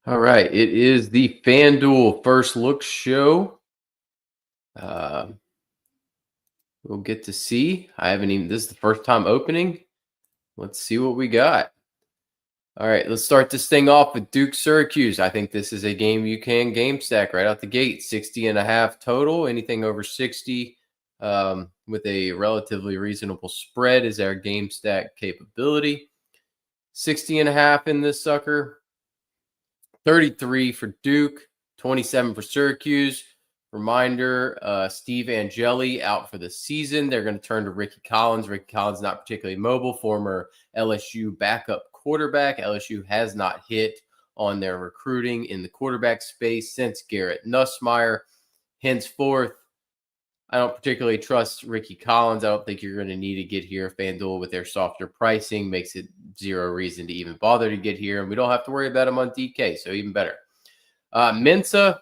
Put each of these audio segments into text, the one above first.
All right, it is the Fanduel First Look Show. Uh, we'll get to see. I haven't even. This is the first time opening. Let's see what we got. All right, let's start this thing off with Duke Syracuse. I think this is a game you can game stack right out the gate. 60.5 total. Anything over 60 with a relatively reasonable spread is our game stack capability. 60.5 in this sucker. 33 for Duke, 27 for Syracuse. Reminder, Steve Angeli out for the season. They're going to turn to Ricky Collins. Ricky Collins not particularly mobile, former LSU backup quarterback. LSU has not hit on their recruiting in the quarterback space since Garrett Nussmeier. Henceforth, I don't particularly trust Ricky Collins. I don't think you're going to need to get here. FanDuel with their softer pricing makes it zero reason to even bother to get here. And we don't have to worry about him on DK, so even better. Mensa,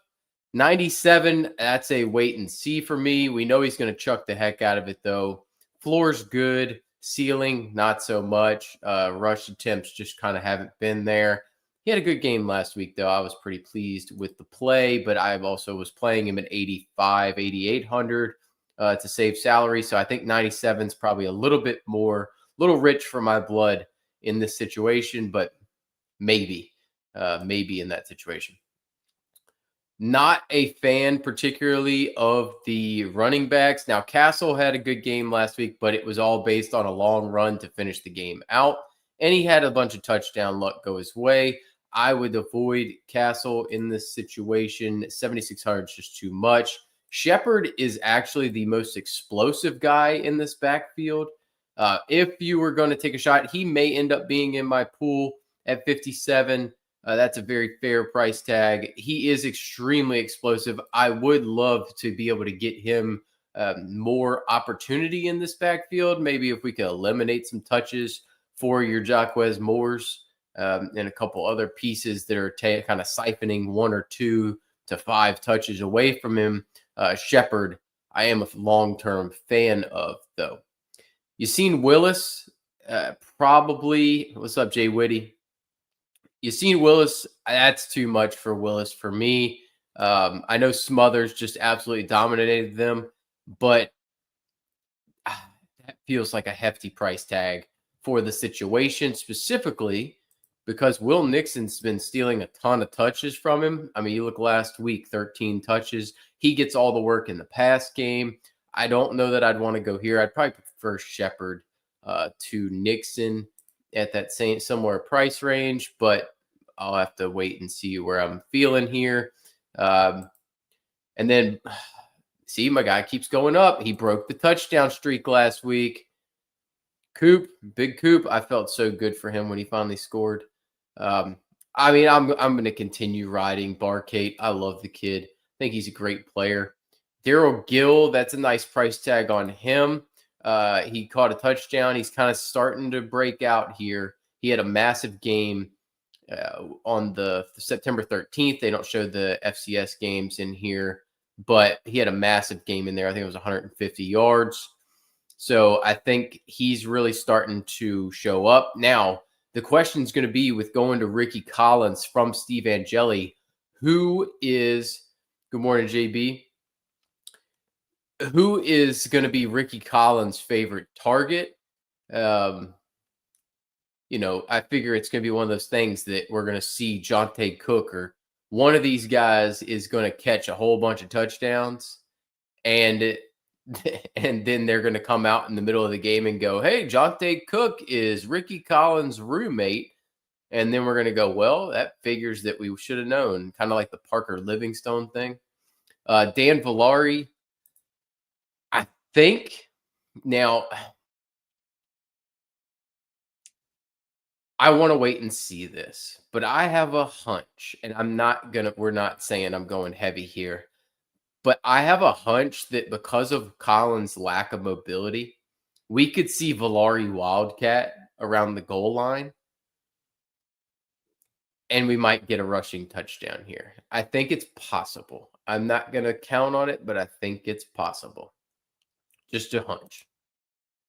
97. That's a wait and see for me. We know he's going to chuck the heck out of it, though. Floor's good. Ceiling, not so much. Rush attempts just kind of haven't been there. He had a good game last week, though. I was pretty pleased with the play, but I also was playing him at 85, 8,800 to save salary. So I think 97 is probably a little bit more, a little rich for my blood in this situation, but maybe in that situation. Not a fan particularly of the running backs. Now, Castle had a good game last week, but it was all based on a long run to finish the game out. And he had a bunch of touchdown luck go his way. I would avoid Castle in this situation. 7,600 is just too much. Shepard is actually the most explosive guy in this backfield. If you were going to take a shot, he may end up being in my pool at 57. That's a very fair price tag. He is extremely explosive. I would love to be able to get him more opportunity in this backfield. Maybe if we could eliminate some touches for your Jaquez Moores and a couple other pieces that are kind of siphoning 1 or 2 to 5 touches away from him. Shepard, I am a long-term fan of, though. You seen Willis? Probably. What's up, Jay Whitty? You seen Willis? That's too much for Willis for me. I know Smothers just absolutely dominated them, but that feels like a hefty price tag for the situation, specifically because Will Nixon's been stealing a ton of touches from him. I mean, you look last week, 13 touches. He gets all the work in the pass game. I don't know that I'd want to go here. I'd probably prefer Shepard to Nixon at that same somewhere price range, but I'll have to wait and see where I'm feeling here. And then, see, my guy keeps going up. He broke the touchdown streak last week. Coop, big Coop. I felt so good for him when he finally scored. I mean, I'm going to continue riding Barcate. I love the kid. I think he's a great player. Daryl Gill, that's a nice price tag on him. He caught a touchdown. He's kind of starting to break out here. He had a massive game on the September 13th. They don't show the FCS games in here, but he had a massive game in there. I think it was 150 yards. So I think he's really starting to show up. Now, the question is going to be with going to Ricky Collins from Steve Angeli, who is, good morning, JB, who is going to be Ricky Collins' favorite target? I figure it's going to be one of those things that we're going to see Jonte Cook or one of these guys is going to catch a whole bunch of touchdowns, and then they're going to come out in the middle of the game and go, hey, Jonte Cook is Ricky Collins' roommate. And then we're going to go, well, that figures that we should have known, kind of like the Parker Livingstone thing. Dan Villari, I think now I want to wait and see this, but I have a hunch, and we're not saying I'm going heavy here. But I have a hunch that because of Collins' lack of mobility, we could see Villari Wildcat around the goal line, and we might get a rushing touchdown here. I think it's possible. I'm not going to count on it, but I think it's possible. Just a hunch.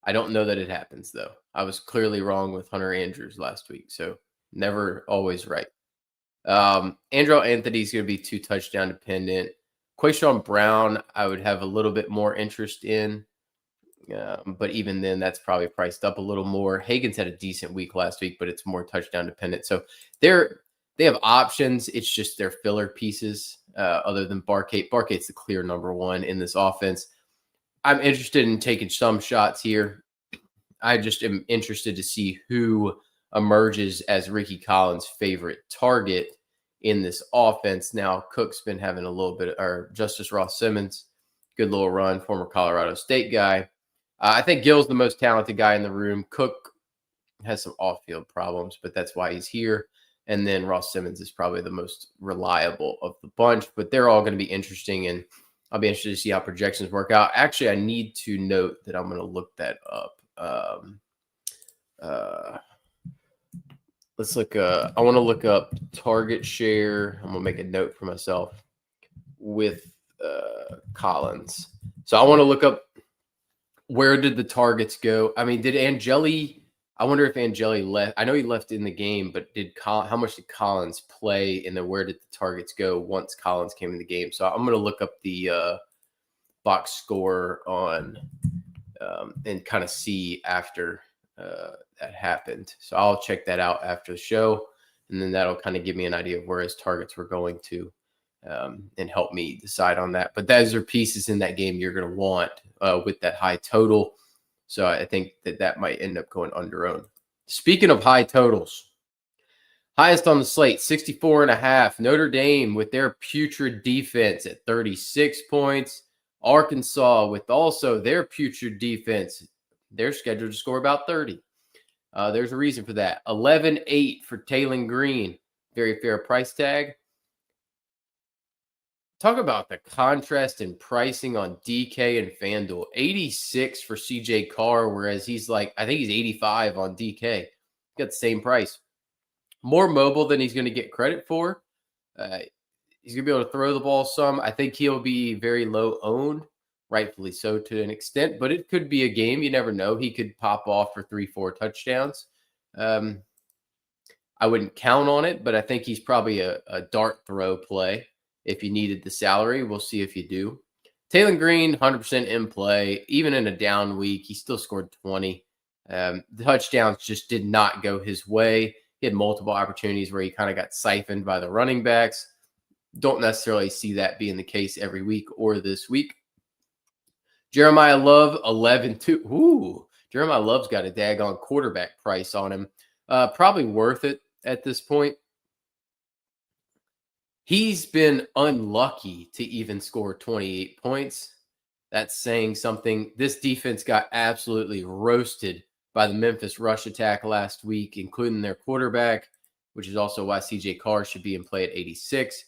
I don't know that it happens, though. I was clearly wrong with Hunter Andrews last week, so never always right. Andrew Anthony's going to be 2 touchdown dependent. Quayshawn Brown, I would have a little bit more interest in. But even then, that's probably priced up a little more. Hagen's had a decent week last week, but it's more touchdown dependent. So they have options. It's just their filler pieces other than Barkate. Barkate's the clear number one in this offense. I'm interested in taking some shots here. I just am interested to see who emerges as Ricky Collins' favorite target in this offense. Now, Cook's been having a little bit, or Justice Ross Simmons, good little run, former Colorado State guy. I think Gill's the most talented guy in the room. Cook has some off-field problems, but that's why he's here. And then Ross Simmons is probably the most reliable of the bunch, but they're all going to be interesting, and I'll be interested to see how projections work out. Actually, I need to note that I'm going to look that up. Let's look. I want to look up target share. I'm going to make a note for myself with Collins. So I want to look up where did the targets go? I mean, did Angeli? I wonder if Angeli left. I know he left in the game, but how much did Collins play? And then where did the targets go once Collins came in the game? So I'm going to look up the box score on and kind of see after that happened. So I'll check that out after the show, and then that'll kind of give me an idea of where his targets were going to and help me decide on that. But those are pieces in that game you're going to want with that high total. So I think that might end up going under-owned. Speaking of high totals, highest on the slate, 64.5. Notre Dame with their putrid defense at 36 points. Arkansas with also their putrid defense. They're scheduled to score about 30. There's a reason for that. 11-8 for Taylor Green. Very fair price tag. Talk about the contrast in pricing on DK and Fanduel. 86 for CJ Carr, whereas he's I think he's 85 on DK. Got the same price. More mobile than he's going to get credit for. He's going to be able to throw the ball some. I think he'll be very low owned, rightfully so to an extent, but it could be a game. You never know. He could pop off for 3-4 touchdowns. I wouldn't count on it, but I think he's probably a dart throw play. If you needed the salary, we'll see if you do. Taylor Green, 100% in play. Even in a down week, he still scored 20. The touchdowns just did not go his way. He had multiple opportunities where he kind of got siphoned by the running backs. Don't necessarily see that being the case every week or this week. Jeremiah Love, 11-2. Ooh, Jeremiah Love's got a daggone quarterback price on him. Probably worth it at this point. He's been unlucky to even score 28 points. That's saying something. This defense got absolutely roasted by the Memphis rush attack last week, including their quarterback, which is also why CJ Carr should be in play at 86.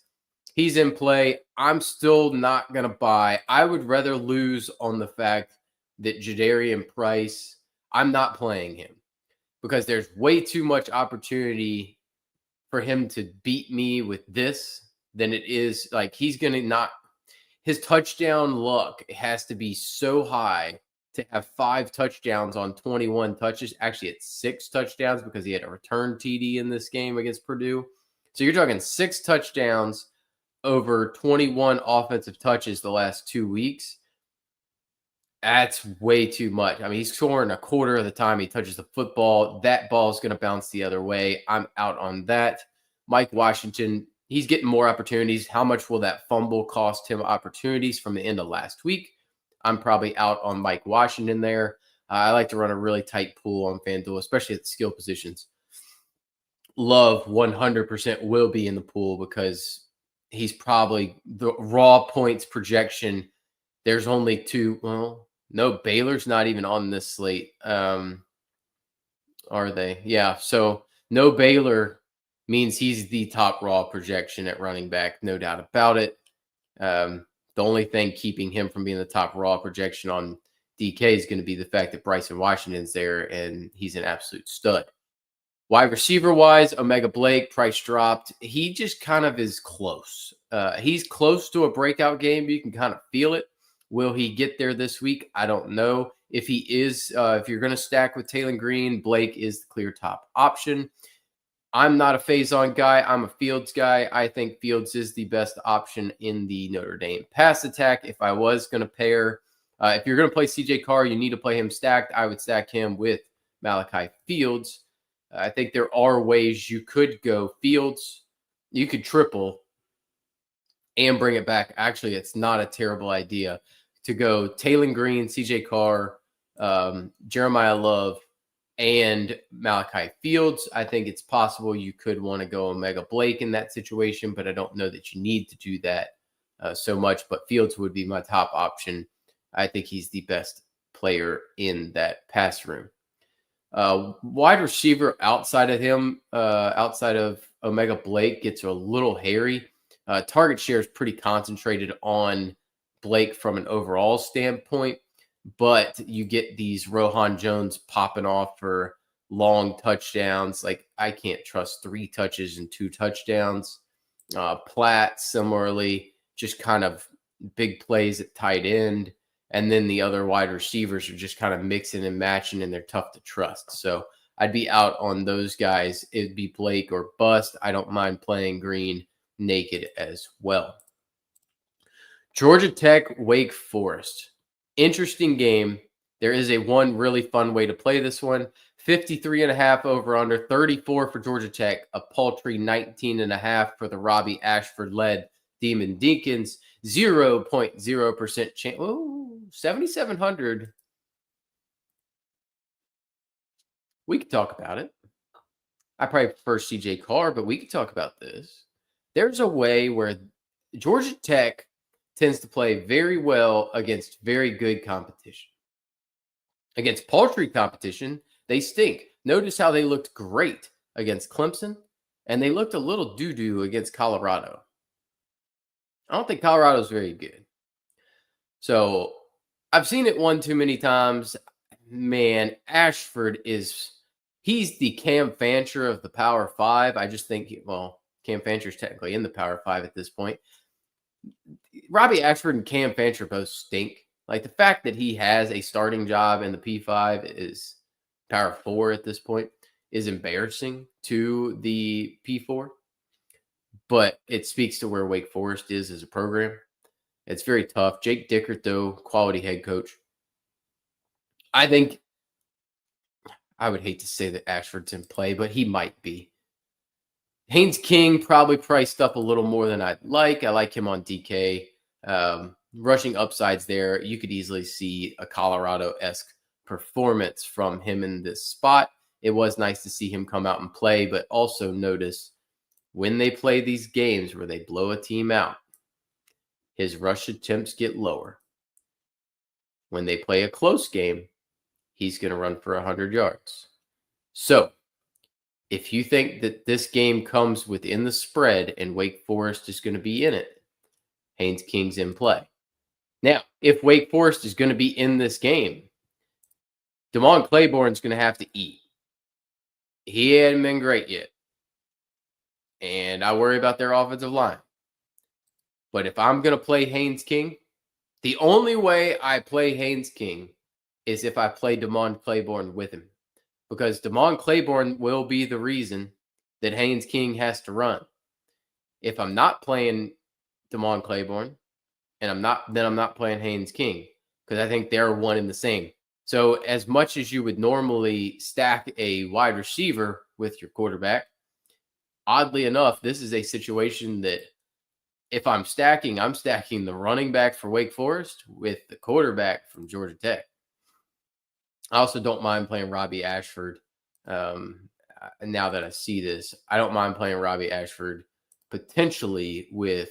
He's in play. I'm still not going to buy. I would rather lose on the fact that Jadarian Price, I'm not playing him because there's way too much opportunity for him to beat me with this than it is. He's going to not, his touchdown luck has to be so high to have 5 touchdowns on 21 touches. Actually, it's 6 touchdowns because he had a return TD in this game against Purdue. So you're talking 6 touchdowns over 21 offensive touches the last 2 weeks. That's way too much. I mean, he's scoring a quarter of the time he touches the football. That ball is going to bounce the other way. I'm out on that. Mike Washington, he's getting more opportunities. How much will that fumble cost him opportunities from the end of last week? I'm probably out on Mike Washington there. I like to run a really tight pool on FanDuel, especially at the skill positions. Love 100% will be in the pool because he's probably the raw points projection. There's only 2. Well, no, Baylor's not even on this slate. Are they? Yeah. So no Baylor means he's the top raw projection at running back. No doubt about it. The only thing keeping him from being the top raw projection on DK is going to be the fact that Bryson Washington's there and he's an absolute stud. Wide receiver-wise, Omega Blake, price dropped. He just kind of is close. He's close to a breakout game. You can kind of feel it. Will he get there this week? I don't know. If he is, if you're going to stack with Taylor Green, Blake is the clear top option. I'm not a Faison guy. I'm a Fields guy. I think Fields is the best option in the Notre Dame pass attack. If I was going to pair, if you're going to play CJ Carr, you need to play him stacked. I would stack him with Malachi Fields. I think there are ways you could go Fields. You could triple and bring it back. Actually, it's not a terrible idea to go Taylor Green, CJ Carr, Jeremiah Love, and Malachi Fields. I think it's possible you could want to go Omega Blake in that situation, but I don't know that you need to do that so much. But Fields would be my top option. I think he's the best player in that pass room. Wide receiver outside of him, outside of Omega Blake, gets a little hairy. Target share is pretty concentrated on Blake from an overall standpoint, but you get these Rohan Jones popping off for long touchdowns. Like, I can't trust 3 touches and 2 touchdowns. Platt, similarly, just kind of big plays at tight end. And then the other wide receivers are just kind of mixing and matching, and they're tough to trust. So I'd be out on those guys. It'd be Blake or bust. I don't mind playing Green naked as well. Georgia Tech, Wake Forest. Interesting game. There is a one really fun way to play this one. 53.5 over under, 34 for Georgia Tech, a paltry 19.5 for the Robbie Ashford-led Demon Deacons, 0.0% chance. Oh, 7,700. We could talk about it. I probably prefer CJ Carr, but we could talk about this. There's a way where Georgia Tech tends to play very well against very good competition. Against paltry competition, they stink. Notice how they looked great against Clemson, and they looked a little doo-doo against Colorado. I don't think Colorado's very good. So I've seen it one too many times. Man, Ashford he's the Cam Fancher of the Power 5. I just think, Cam Fancher's technically in the Power 5 at this point. Robbie Ashford and Cam Fancher both stink. Like, the fact that he has a starting job in the P5 is Power 4 at this point is embarrassing to the P4. But it speaks to where Wake Forest is as a program. It's very tough. Jake Dickert, though, quality head coach. I think I would hate to say that Ashford's in play, but he might be. Haynes King probably priced up a little more than I'd like. I like him on DK. Rushing upsides there. You could easily see a Colorado-esque performance from him in this spot. It was nice to see him come out and play, but also notice when they play these games where they blow a team out, his rush attempts get lower. When they play a close game, he's going to run for 100 yards. So, if you think that this game comes within the spread and Wake Forest is going to be in it, Haynes King's in play. Now, if Wake Forest is going to be in this game, Damon Claiborne's going to have to eat. He hadn't been great yet. And I worry about their offensive line. But if I'm going to play Haynes King, the only way I play Haynes King is if I play Damon Claiborne with him. Because Damon Claiborne will be the reason that Haynes King has to run. If I'm not playing Damon Claiborne, and I'm not playing Haynes King, because I think they're one and the same. So as much as you would normally stack a wide receiver with your quarterback, oddly enough, this is a situation that if I'm stacking the running back for Wake Forest with the quarterback from Georgia Tech. I also don't mind playing Robbie Ashford. Now that I see this, I don't mind playing Robbie Ashford potentially with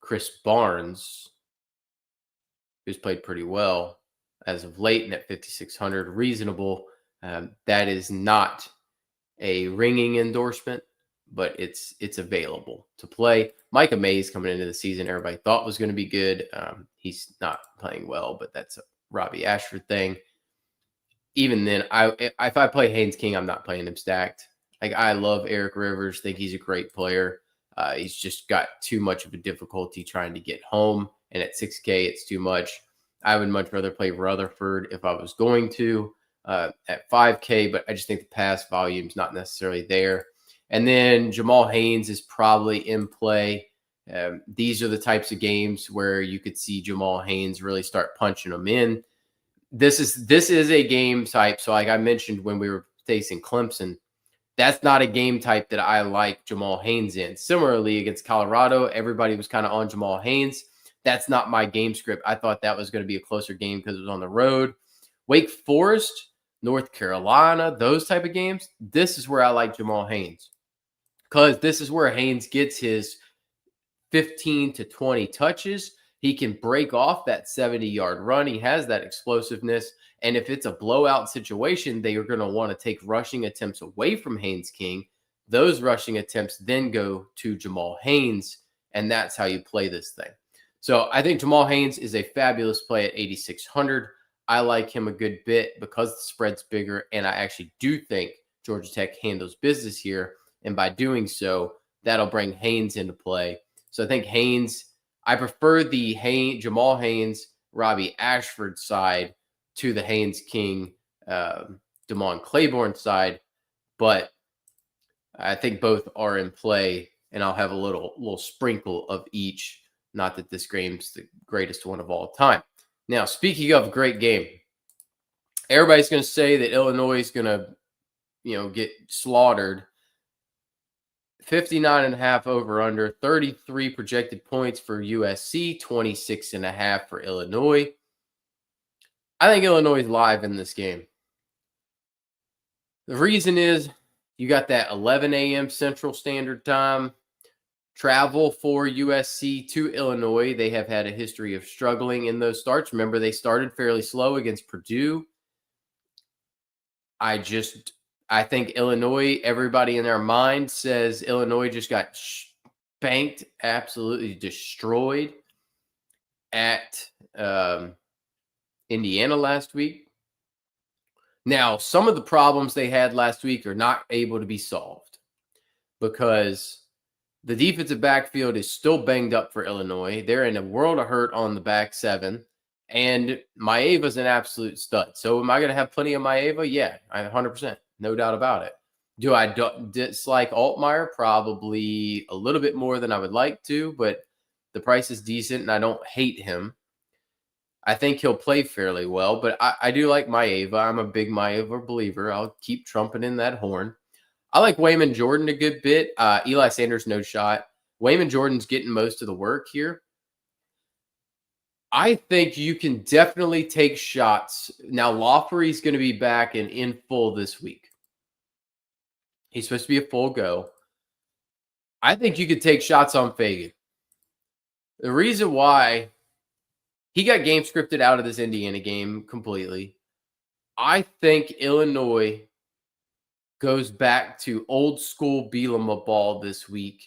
Chris Barnes, who's played pretty well as of late, and at 5,600, reasonable. That is not a ringing endorsement, but it's available to play. Micah Mays coming into the season, everybody thought was going to be good. He's not playing well, but that's a Robbie Ashford thing. Even then, if I play Haynes King, I'm not playing him stacked. Like, I love Eric Rivers, think he's a great player. He's just got too much of a difficulty trying to get home, and at 6K, it's too much. I would much rather play Rutherford if I was going to at 5K, but I just think the pass volume's not necessarily there. And then Jamal Haynes is probably in play. These are the types of games where you could see Jamal Haynes really start punching them in. This is a game type. So, like I mentioned when we were facing Clemson, that's not a game type that I like Jamal Haynes in. Similarly, against Colorado, everybody was kind of on Jamal Haynes. That's not my game script. I thought that was going to be a closer game because it was on the road. Wake Forest, North Carolina, those type of games, this is where I like Jamal Haynes, because this is where Haynes gets his 15 to 20 touches. He can break off that 70-yard run. He has that explosiveness. And if it's a blowout situation, they are going to want to take rushing attempts away from Haynes King. Those rushing attempts then go to Jamal Haynes, and that's how you play this thing. So I think Jamal Haynes is a fabulous play at 8,600. I like him a good bit because the spread's bigger, and I actually do think Georgia Tech handles business here. And by doing so, that'll bring Haynes into play. So I think Haynes, I prefer the Jamal Haynes, Robbie Ashford side to the Haynes King, Damon Claiborne side, but I think both are in play, and I'll have a little sprinkle of each. Not that this game's the greatest one of all time. Now, speaking of great game, everybody's going to say that Illinois is going to, get slaughtered. 59.5 over under, 33 projected points for USC, 26.5 for Illinois. I think Illinois is live in this game. The reason is you got that 11 a.m. Central Standard Time travel for USC to Illinois. They have had a history of struggling in those starts. Remember, they started fairly slow against Purdue. I think Illinois, everybody in their mind says Illinois just got spanked, absolutely destroyed at Indiana last week. Now, some of the problems they had last week are not able to be solved because the defensive backfield is still banged up for Illinois. They're in a world of hurt on the back seven. And Maeva's an absolute stud. So am I going to have plenty of Maeva? Yeah, 100%. No doubt about it. Do I dislike Altmaier? Probably a little bit more than I would like to, but the price is decent and I don't hate him. I think he'll play fairly well, but I do like Maeva. I'm a big Maeva believer. I'll keep trumpeting that horn. I like Wayman Jordan a good bit. Eli Sanders, no shot. Wayman Jordan's getting most of the work here. I think you can definitely take shots. Now, Lawfrey's going to be back and in full this week. He's supposed to be a full go. I think you could take shots on Fagan. The reason why he got game scripted out of this Indiana game completely. I think Illinois goes back to old school Bielema ball this week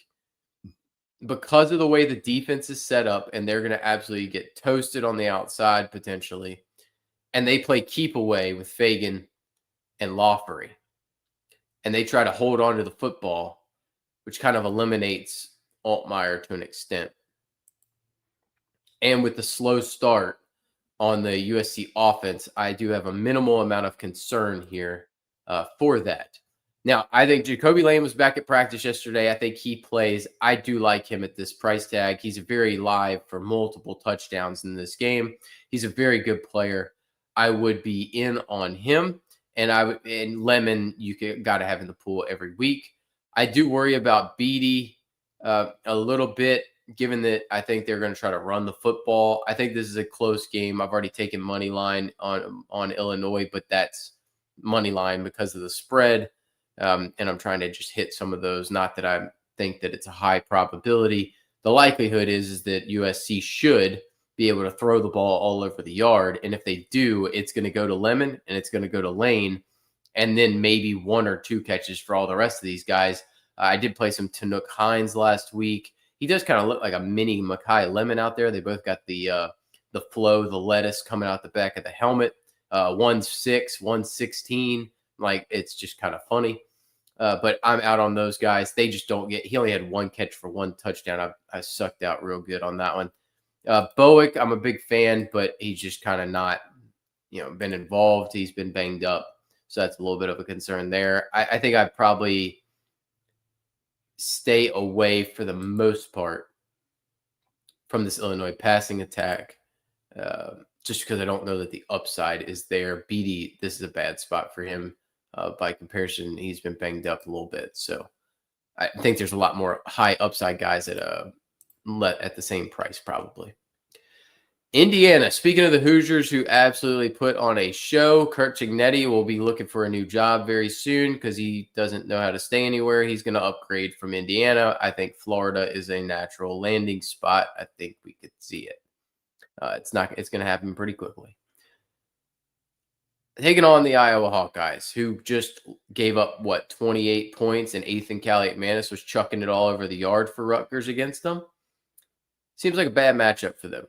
because of the way the defense is set up, and they're going to absolutely get toasted on the outside potentially. And they play keep away with Fagan and Lawfrey. And they try to hold on to the football, which kind of eliminates Altmaier to an extent. And with the slow start on the USC offense, I do have a minimal amount of concern here for that. Now, I think Jacoby Lane was back at practice yesterday. I think he plays. I do like him at this price tag. He's very live for multiple touchdowns in this game. He's a very good player. I would be in on him. And Lemon, you got to have in the pool every week. I do worry about Beatty a little bit, given that I think they're going to try to run the football. I think this is a close game. I've already taken money line on Illinois, but that's money line because of the spread. And I'm trying to just hit some of those. Not that I think that it's a high probability. The likelihood is that USC should be able to throw the ball all over the yard. And if they do, it's going to go to Lemon and it's going to go to Lane, and then maybe one or two catches for all the rest of these guys. I did play some Tanook Hines last week. He does kind of look like a mini Mekhi Lemon out there. They both got the flow, the lettuce coming out the back of the helmet. 1.6, 1.16. Like, it's just kind of funny. But I'm out on those guys. They just don't get – he only had one catch for one touchdown. I sucked out real good on that one. Bowick, I'm a big fan, but he's just kind of not, been involved. He's been banged up. So that's a little bit of a concern there. I think I'd probably stay away for the most part from this Illinois passing attack, just because I don't know that the upside is there. Beatty, this is a bad spot for him. By comparison, he's been banged up a little bit. So I think there's a lot more high upside guys at the same price, probably. Indiana, speaking of the Hoosiers, who absolutely put on a show, Kurt Cignetti will be looking for a new job very soon because he doesn't know how to stay anywhere. He's going to upgrade from Indiana. I think Florida is a natural landing spot. I think we could see it. It's going to happen pretty quickly. Taking on the Iowa Hawkeyes, who just gave up, 28 points, and Ethan Kaliakmanis was chucking it all over the yard for Rutgers against them. Seems like a bad matchup for them.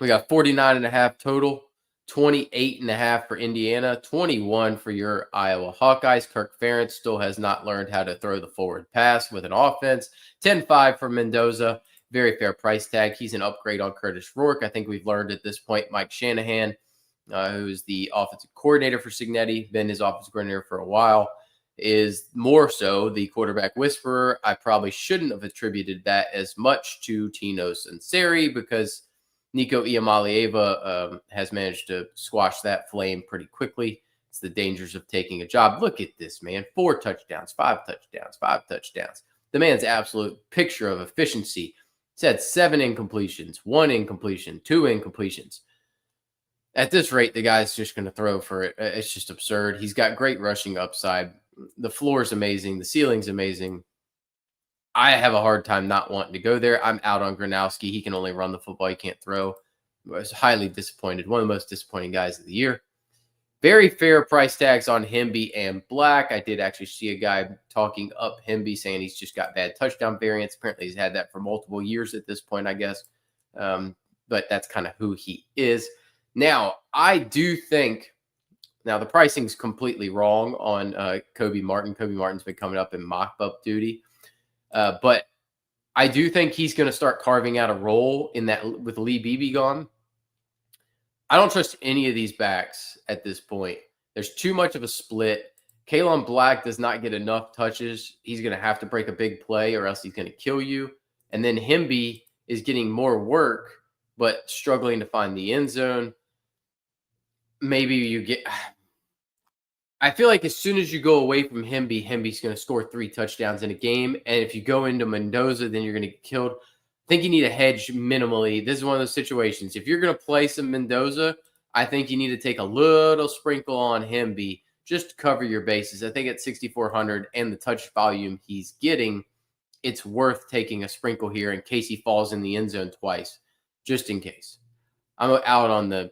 We got 49.5 total, 28.5 for Indiana, 21 for your Iowa Hawkeyes. Kirk Ferentz still has not learned how to throw the forward pass with an offense. 10-5 for Mendoza. Very fair price tag. He's an upgrade on Curtis Rourke. I think we've learned at this point Mike Shanahan, who's the offensive coordinator for Cignetti, been his offensive coordinator for a while, is more so the quarterback whisperer. I probably shouldn't have attributed that as much to Tino Sunseri because Nico Iamaleava has managed to squash that flame pretty quickly. It's the dangers of taking a job. Look at this, man. 4 touchdowns, 5 touchdowns, 5 touchdowns. The man's absolute picture of efficiency. He's had 7 incompletions, 1 incompletion, 2 incompletions. At this rate, the guy's just going to throw for it. It's just absurd. He's got great rushing upside. The floor is amazing. The ceiling's amazing. I have a hard time not wanting to go there. I'm out on Gronowski. He can only run the football. He can't throw. I was highly disappointed. One of the most disappointing guys of the year. Very fair price tags on Hemby and Black. I did actually see a guy talking up Hemby, saying he's just got bad touchdown variance. Apparently, he's had that for multiple years at this point, I guess. But that's kind of who he is. Now, I do think the pricing's completely wrong on Kobe Martin. Kobe Martin's been coming up in mock-up duty. But I do think he's going to start carving out a role in that with Lee Beebe gone. I don't trust any of these backs at this point. There's too much of a split. Kalen Black does not get enough touches. He's going to have to break a big play or else he's going to kill you. And then Hemby is getting more work, but struggling to find the end zone. Maybe you get... I feel like as soon as you go away from Hemby, Hemby's going to score 3 touchdowns in a game. And if you go into Mendoza, then you're going to get killed. I think you need a hedge minimally. This is one of those situations. If you're going to play some Mendoza, I think you need to take a little sprinkle on Hemby just to cover your bases. I think at 6,400 and the touch volume he's getting, it's worth taking a sprinkle here in case he falls in the end zone twice, just in case. I'm out on the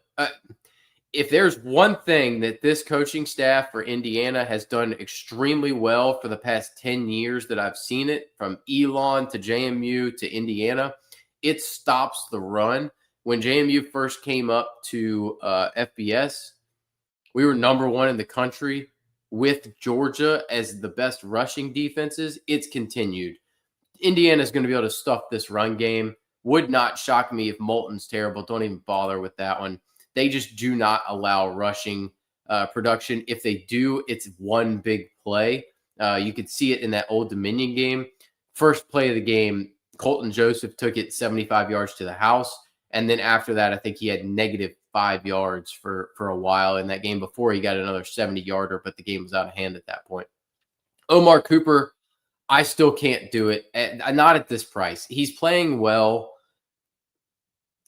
if there's one thing that this coaching staff for Indiana has done extremely well for the past 10 years that I've seen it, from Elon to JMU to Indiana, it stops the run. When JMU first came up to FBS, we were number 1 in the country with Georgia as the best rushing defenses. It's continued. Indiana's going to be able to stuff this run game. Would not shock me if Moulton's terrible. Don't even bother with that one. They just do not allow rushing production. If they do, it's one big play. You could see it in that Old Dominion game. First play of the game, Colton Joseph took it 75 yards to the house. And then after that, I think he had -5 yards for a while in that game before he got another 70-yarder, but the game was out of hand at that point. Omar Cooper, I still can't do it. Not at this price. He's playing well.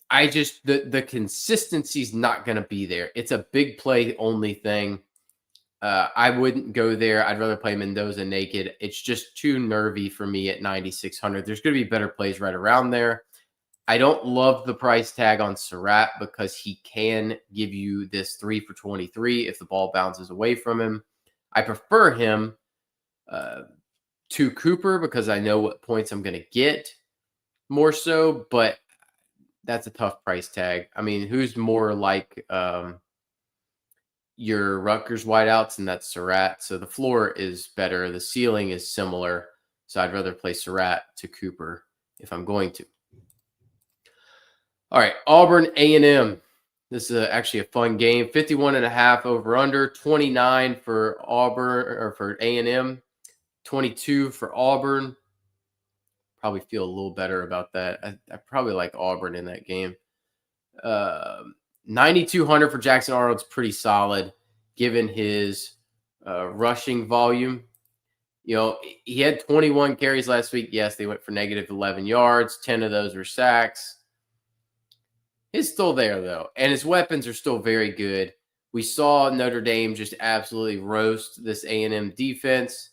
I just, the consistency's not going to be there. It's a big play only thing. I wouldn't go there. I'd rather play Mendoza naked. It's just too nervy for me at 9,600. There's going to be better plays right around there. I don't love the price tag on Surratt because he can give you this 3 for 23 if the ball bounces away from him. I prefer him to Cooper because I know what points I'm going to get more so, but that's a tough price tag. I mean, who's more like your Rutgers wideouts, and that's Surratt. So the floor is better. The ceiling is similar. So I'd rather play Surratt to Cooper if I'm going to. All right, Auburn A&M. This is actually a fun game. 51.5 over under, 29 for Auburn or for A&M. 22 for Auburn. Probably feel a little better about that. I probably like Auburn in that game. 9,200 for Jackson Arnold's pretty solid given his rushing volume. You know, he had 21 carries last week. Yes, they went for negative 11 yards. 10 of those were sacks. He's still there, though, and his weapons are still very good. We saw Notre Dame just absolutely roast this A&M defense.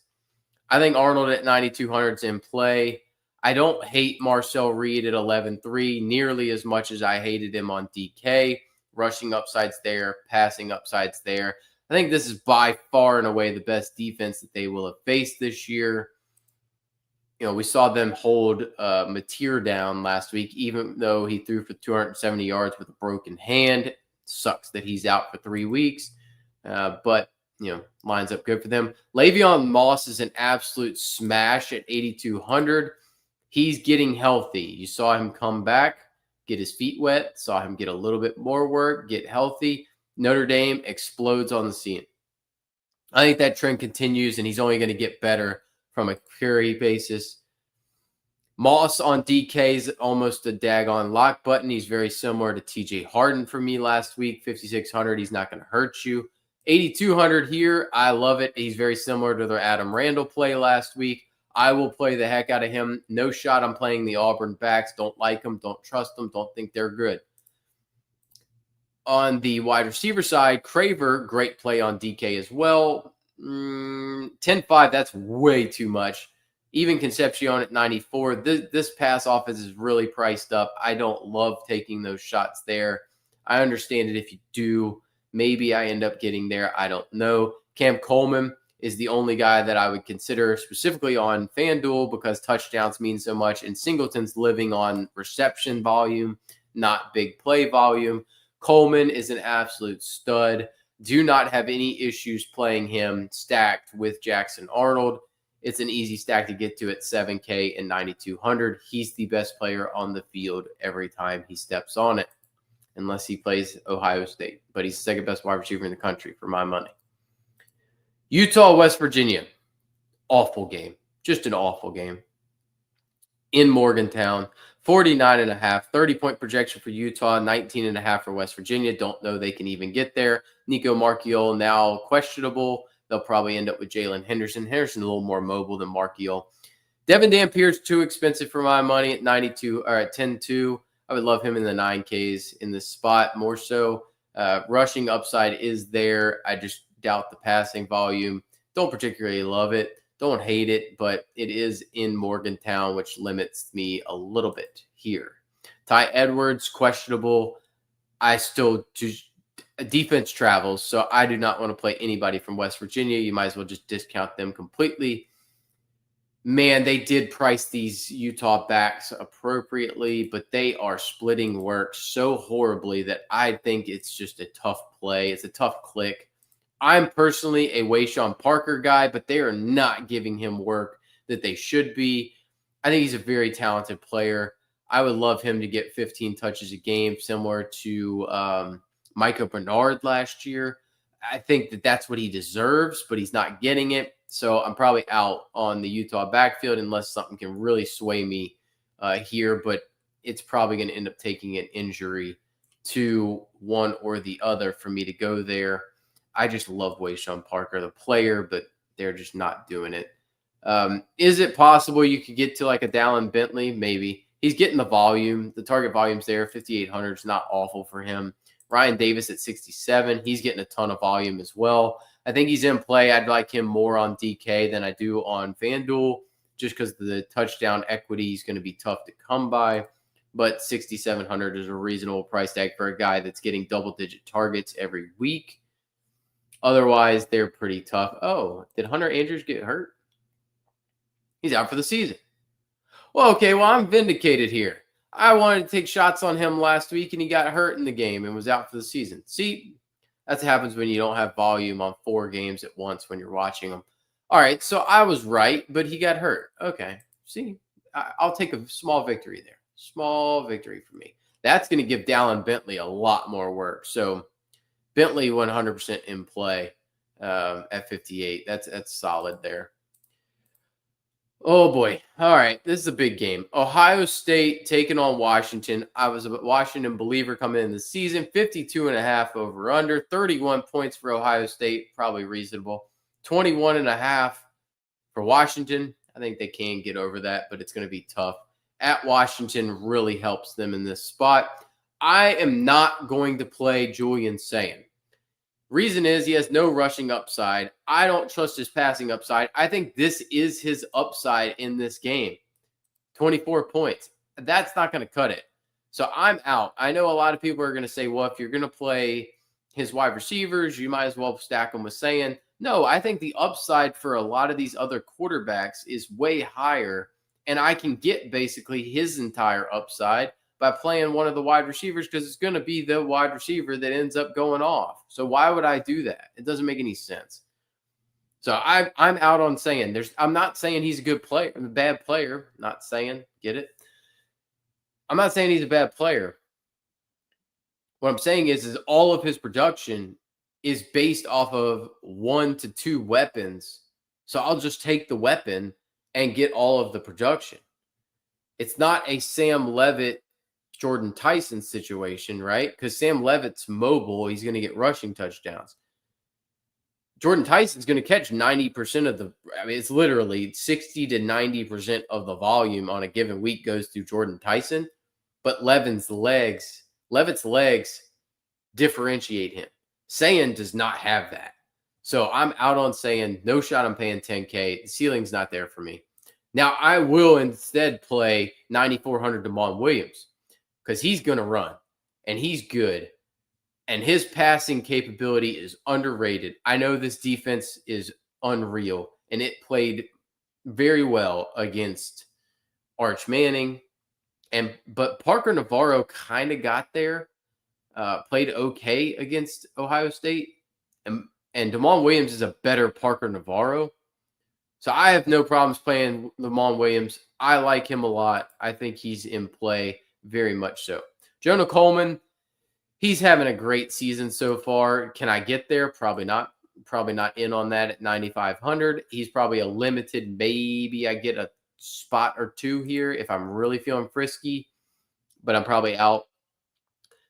I think Arnold at 9,200 is in play. I don't hate Marcel Reed at 11.3 nearly as much as I hated him on DK. Rushing upsides there, passing upsides there. I think this is by far and away the best defense that they will have faced this year. You know, we saw them hold Mateer down last week, even though he threw for 270 yards with a broken hand. It sucks that he's out for 3 weeks, but you know, lines up good for them. Le'Veon Moss is an absolute smash at 8,200. He's getting healthy. You saw him come back, get his feet wet, saw him get a little bit more work, get healthy. Notre Dame explodes on the scene. I think that trend continues, and he's only going to get better from a carry basis. Moss on DK is almost a daggone lock button. He's very similar to TJ Harden for me last week. 5,600, he's not going to hurt you. 8,200 here, I love it. He's very similar to the Adam Randall play last week. I will play the heck out of him. No shot I'm playing the Auburn backs. Don't like them. Don't trust them. Don't think they're good. On the wide receiver side, Craver, great play on DK as well. 10.5, that's way too much. Even Concepcion at 94. This pass offense is really priced up. I don't love taking those shots there. I understand it if you do. Maybe I end up getting there. I don't know. Cam Coleman is the only guy that I would consider specifically on FanDuel because touchdowns mean so much, and Singleton's living on reception volume, not big play volume. Coleman is an absolute stud. Do not have any issues playing him stacked with Jackson Arnold. It's an easy stack to get to at 7K and 9,200. He's the best player on the field every time he steps on it, unless he plays Ohio State. But he's the second best wide receiver in the country for my money. Utah, West Virginia. Awful game. Just an awful game. In Morgantown. 49.5. 30-point projection for Utah. 19.5 for West Virginia. Don't know they can even get there. Nico Marchiol now questionable. They'll probably end up with Jalen Henderson. Henderson a little more mobile than Marchiol. Devin Dampier's too expensive for my money at 92 or at 10.2. I would love him in the 9Ks in this spot more so. Rushing upside is there. I just doubt the passing volume. Don't particularly love it. Don't hate it, but it is in Morgantown, which limits me a little bit here. Ty Edwards, questionable. I still just defense travels, so I do not want to play anybody from West Virginia. You might as well just discount them completely. Man, they did price these Utah backs appropriately, but they are splitting work so horribly that I think it's just a tough play. It's a tough click. I'm personally a Wayshawn Parker guy, but they are not giving him work that they should be. I think he's a very talented player. I would love him to get 15 touches a game, similar to Micah Bernard last year. I think that that's what he deserves, but he's not getting it. So I'm probably out on the Utah backfield unless something can really sway me here. But it's probably going to end up taking an injury to one or the other for me to go there. I just love Wayshawn Parker, the player, but they're just not doing it. Is it possible you could get to like a Dallin Bentley? Maybe. He's getting the volume. The target volume's there. 5,800 is not awful for him. Ryan Davis at 67. He's getting a ton of volume as well. I think he's in play. I'd like him more on DK than I do on FanDuel just because the touchdown equity is going to be tough to come by. But 6,700 is a reasonable price tag for a guy that's getting double-digit targets every week. Otherwise, they're pretty tough. Oh, did Hunter Andrews get hurt? He's out for the season. Well, okay, well, I'm vindicated here. I wanted to take shots on him last week, and he got hurt in the game and was out for the season. See, that's what happens when you don't have volume on 4 games at once when you're watching them. All right, so I was right, but he got hurt. Okay, see, I'll take a small victory there. Small victory for me. That's going to give Dallin Bentley a lot more work. So Bentley 100% in play at 58. That's solid there. Oh boy. All right. This is a big game. Ohio State taking on Washington. I was a Washington believer coming in the season. 52.5 over under. 31 points for Ohio State. Probably reasonable. 21.5 for Washington. I think they can get over that, but it's going to be tough. At Washington really helps them in this spot. I am not going to play Julian Sayin. Reason is he has no rushing upside. I don't trust his passing upside. I think this is his upside in this game. 24 points. That's not going to cut it. So I'm out. I know a lot of people are going to say, well, if you're going to play his wide receivers, you might as well stack them with saying, no, I think the upside for a lot of these other quarterbacks is way higher. And I can get basically his entire upside by playing one of the wide receivers because it's going to be the wide receiver that ends up going off. So why would I do that? It doesn't make any sense. So I'm out on saying I'm not saying he's a good player, a bad player. Not saying, get it? I'm not saying he's a bad player. What I'm saying is all of his production is based off of 1 to 2 weapons. So I'll just take the weapon and get all of the production. It's not a Sam Levitt, Jordan Tyson situation, right? Because Sam Levitt's mobile. He's going to get rushing touchdowns. Jordan Tyson's going to catch 90% of it's literally 60 to 90% of the volume on a given week goes through Jordan Tyson. But Levitt's legs differentiate him. Sayin does not have that. So I'm out on Sayin. No shot I'm paying $10K. The ceiling's not there for me. Now, I will instead play 9,400 Damon Williams because he's going to run and he's good. And his passing capability is underrated. I know this defense is unreal, and it played very well against Arch Manning. But Parker Navarro kind of got there, played okay against Ohio State. And Damon Williams is a better Parker Navarro. So I have no problems playing Damon Williams. I like him a lot. I think he's in play very much so. Jonah Coleman, he's having a great season so far. Can I get there? Probably not. Probably not in on that at 9,500. He's probably a limited. Maybe I get a spot or two here if I'm really feeling frisky, but I'm probably out.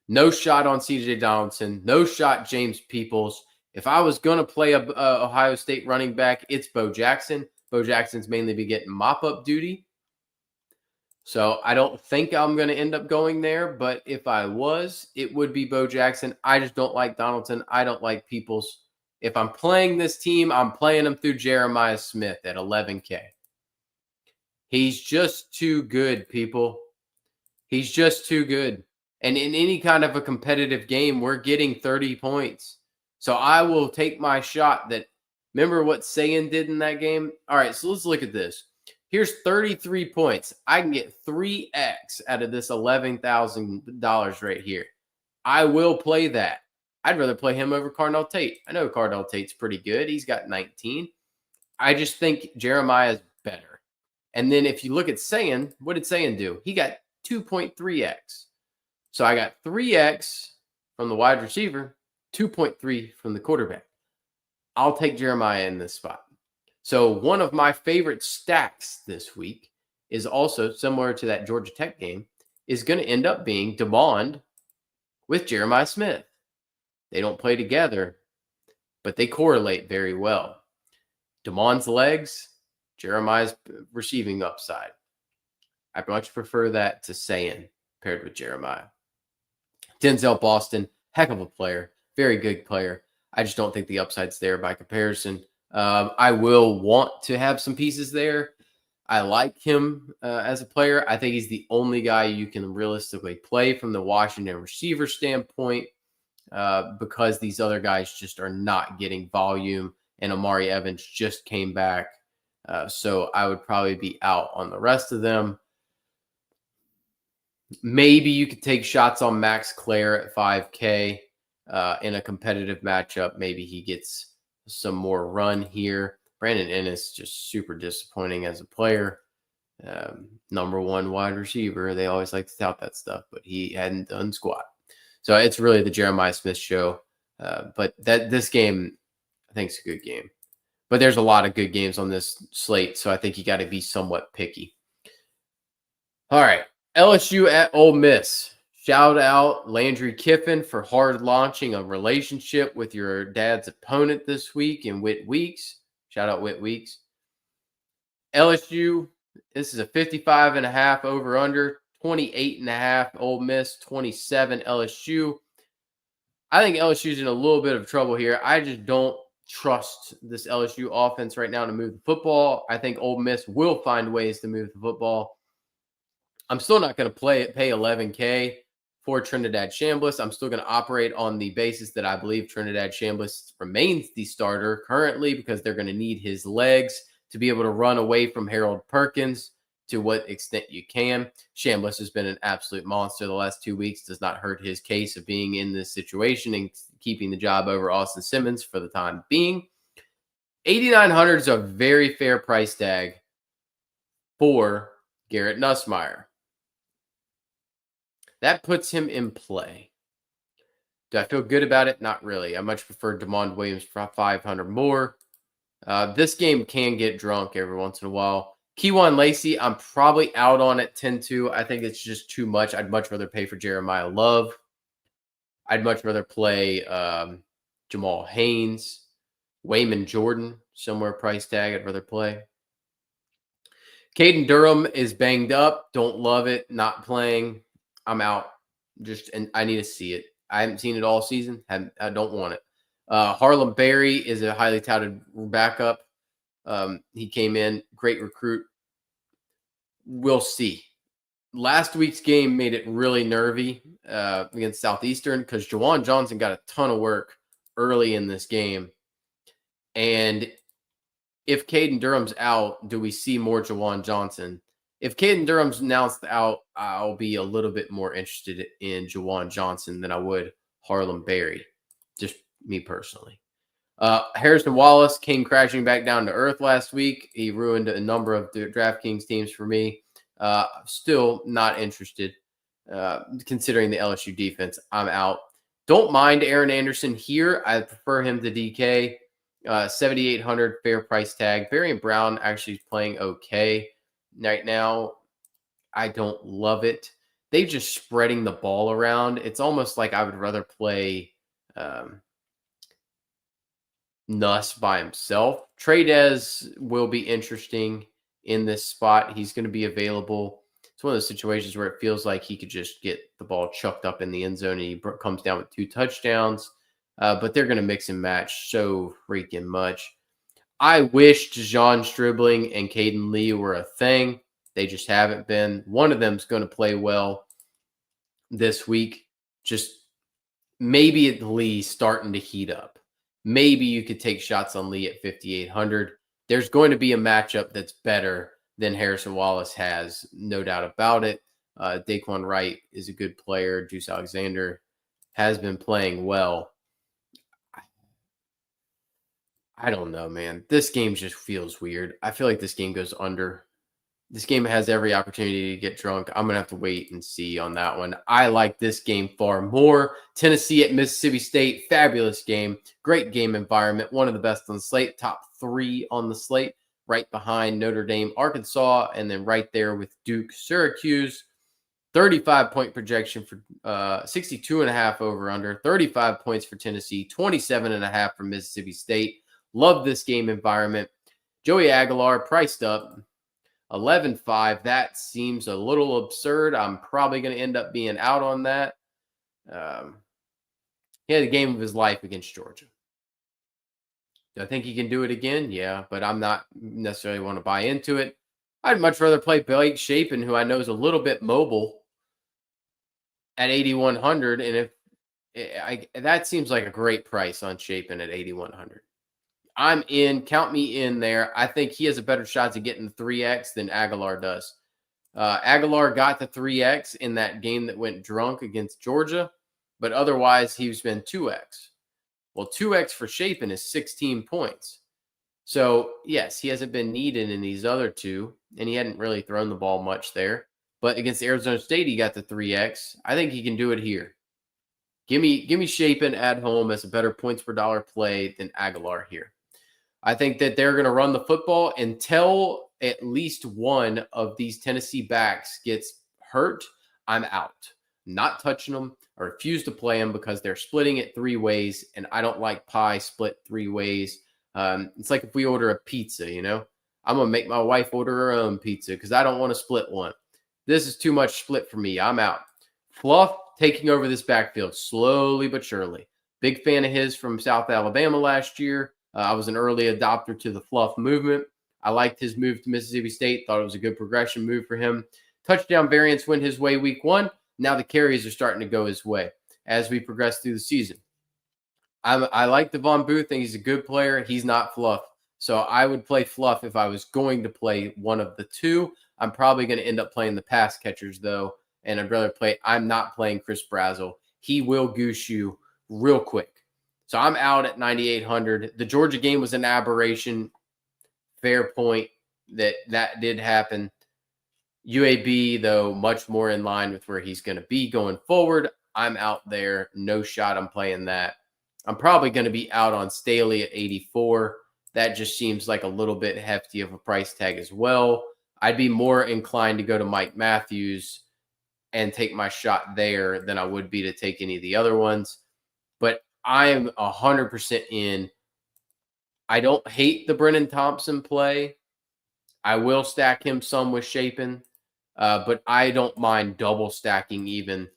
No shot on CJ Donaldson. No shot James Peoples. If I was going to play a Ohio State running back, it's Bo Jackson. Bo Jackson's mainly be getting mop-up duty. So I don't think I'm going to end up going there, but if I was, it would be Bo Jackson. I just don't like Donaldson. I don't like Peoples. If I'm playing this team, I'm playing them through Jeremiah Smith at 11K. He's just too good, people. He's just too good. And in any kind of a competitive game, we're getting 30 points. So I will take my shot that, remember what Sayin did in that game? All right, so let's look at this. Here's 33 points. I can get 3x out of this $11,000 right here. I will play that. I'd rather play him over Cardell Tate. I know Cardell Tate's pretty good. He's got 19. I just think Jeremiah's better. And then if you look at Sayin, what did Sayin do? He got 2.3x. So I got 3x from the wide receiver, 2.3 from the quarterback. I'll take Jeremiah in this spot. So one of my favorite stacks this week is also similar to that Georgia Tech game, is going to end up being DeMond with Jeremiah Smith. They don't play together, but they correlate very well. DeMond's legs, Jeremiah's receiving upside. I much prefer that to Sayin paired with Jeremiah. Denzel Boston, heck of a player, very good player. I just don't think the upside's there by comparison. I will want to have some pieces there. I like him as a player. I think he's the only guy you can realistically play from the Washington receiver standpoint because these other guys just are not getting volume, and Amari Evans just came back. So I would probably be out on the rest of them. Maybe you could take shots on Max Clare at 5K in a competitive matchup. Maybe he gets some more run here. Brandon Ennis just super disappointing as a player. Number one wide receiver. They always like to tout that stuff, but he hadn't done squat. So it's really the Jeremiah Smith show. But this game, I think, is a good game. But there's a lot of good games on this slate, so I think you got to be somewhat picky. All right, LSU at Ole Miss. Shout out Landry Kiffin for hard launching a relationship with your dad's opponent this week in Whit Weeks. Shout out Whit Weeks. LSU, this is a 55.5 over under, 28.5 Ole Miss, 27 LSU. I think LSU's in a little bit of trouble here. I just don't trust this LSU offense right now to move the football. I think Ole Miss will find ways to move the football. I'm still not going to pay $11K for Trinidad Chambliss. I'm still going to operate on the basis that I believe Trinidad Chambliss remains the starter currently because they're going to need his legs to be able to run away from Harold Perkins to what extent you can. Chambliss has been an absolute monster the last 2 weeks. Does not hurt his case of being in this situation and keeping the job over Austin Simmons for the time being. 8,900 is a very fair price tag for Garrett Nussmeier. That puts him in play. Do I feel good about it? Not really. I much prefer DeMond Williams for 500 more. This game can get drunk every once in a while. Keywan Lacey, I'm probably out on at 10-2. I think it's just too much. I'd much rather pay for Jeremiah Love. I'd much rather play Jamal Haynes, Wayman Jordan, somewhere price tag I'd rather play. Caden Durham is banged up. Don't love it. Not playing. I'm out. And I need to see it. I haven't seen it all season. I don't want it. Harlem Berry is a highly touted backup. He came in, great recruit. We'll see. Last week's game made it really nervy against Southeastern because Jawan Johnson got a ton of work early in this game. And if Caden Durham's out, do we see more Jawan Johnson? If Caden Durham's announced out, I'll be a little bit more interested in Jawan Johnson than I would Harlem Berry. Just me personally. Harrison Wallace came crashing back down to earth last week. He ruined a number of the DraftKings teams for me. Still not interested. Considering the LSU defense, I'm out. Don't mind Aaron Anderson here. I prefer him to DK. 7,800 fair price tag. Variant Brown actually is playing okay right now. I don't love it. They're just spreading the ball around. It's almost like I would rather play Nuss by himself. Tradez will be interesting in this spot. He's going to be available. It's one of those situations where it feels like he could just get the ball chucked up in the end zone and he comes down with 2 touchdowns. But they're going to mix and match so freaking much. I wish John Stribling and Caden Lee were a thing. They just haven't been. One of them's going to play well this week. Just maybe at Lee starting to heat up. Maybe you could take shots on Lee at 5,800. There's going to be a matchup that's better than Harrison Wallace has, no doubt about it. Daquan Wright is a good player. Juice Alexander has been playing well. I don't know, man. This game just feels weird. I feel like this game goes under. This game has every opportunity to get drunk. I'm going to have to wait and see on that one. I like this game far more. Tennessee at Mississippi State, fabulous game. Great game environment. One of the best on the slate. Top 3 on the slate. Right behind Notre Dame, Arkansas, and then right there with Duke, Syracuse. 35-point projection for 62.5 over under. 35 points for Tennessee. 27.5 for Mississippi State. Love this game environment. Joey Aguilar priced up 11.5. That seems a little absurd. I'm probably going to end up being out on that. He had a game of his life against Georgia. Do I think he can do it again? Yeah, but I'm not necessarily want to buy into it. I'd much rather play Blake Shapen, who I know is a little bit mobile, at 8,100. And that seems like a great price on Shapen at 8,100. I'm in. Count me in there. I think he has a better shot to getting the 3X than Aguilar does. Aguilar got the 3X in that game that went drunk against Georgia, but otherwise he's been 2X. Well, 2X for Shapen is 16 points. So, yes, he hasn't been needed in these other two, and he hadn't really thrown the ball much there. But against Arizona State, he got the 3X. I think he can do it here. Give me Shapen at home as a better points per dollar play than Aguilar here. I think that they're going to run the football until at least one of these Tennessee backs gets hurt. I'm out. Not touching them. I refuse to play them because they're splitting it 3 ways, and I don't like pie split 3 ways. It's like if we order a pizza, I'm going to make my wife order her own pizza because I don't want to split one. This is too much split for me. I'm out. Fluff taking over this backfield slowly but surely. Big fan of his from South Alabama last year. I was an early adopter to the Fluff movement. I liked his move to Mississippi State. Thought it was a good progression move for him. Touchdown variance went his way week 1. Now the carries are starting to go his way as we progress through the season. I like Devon Booth. I think he's a good player. He's not Fluff. So I would play Fluff if I was going to play one of the two. I'm probably going to end up playing the pass catchers, though. And I'd rather play – I'm not playing Chris Brazzell. He will goose you real quick. So I'm out at 9,800. The Georgia game was an aberration. Fair point that did happen. UAB, though, much more in line with where he's going to be going forward. I'm out there. No shot I'm playing that. I'm probably going to be out on Staley at 84. That just seems like a little bit hefty of a price tag as well. I'd be more inclined to go to Mike Matthews and take my shot there than I would be to take any of the other ones. But I'm 100% in. I don't hate the Brennan Thompson play. I will stack him some with Shapen, but I don't mind double stacking even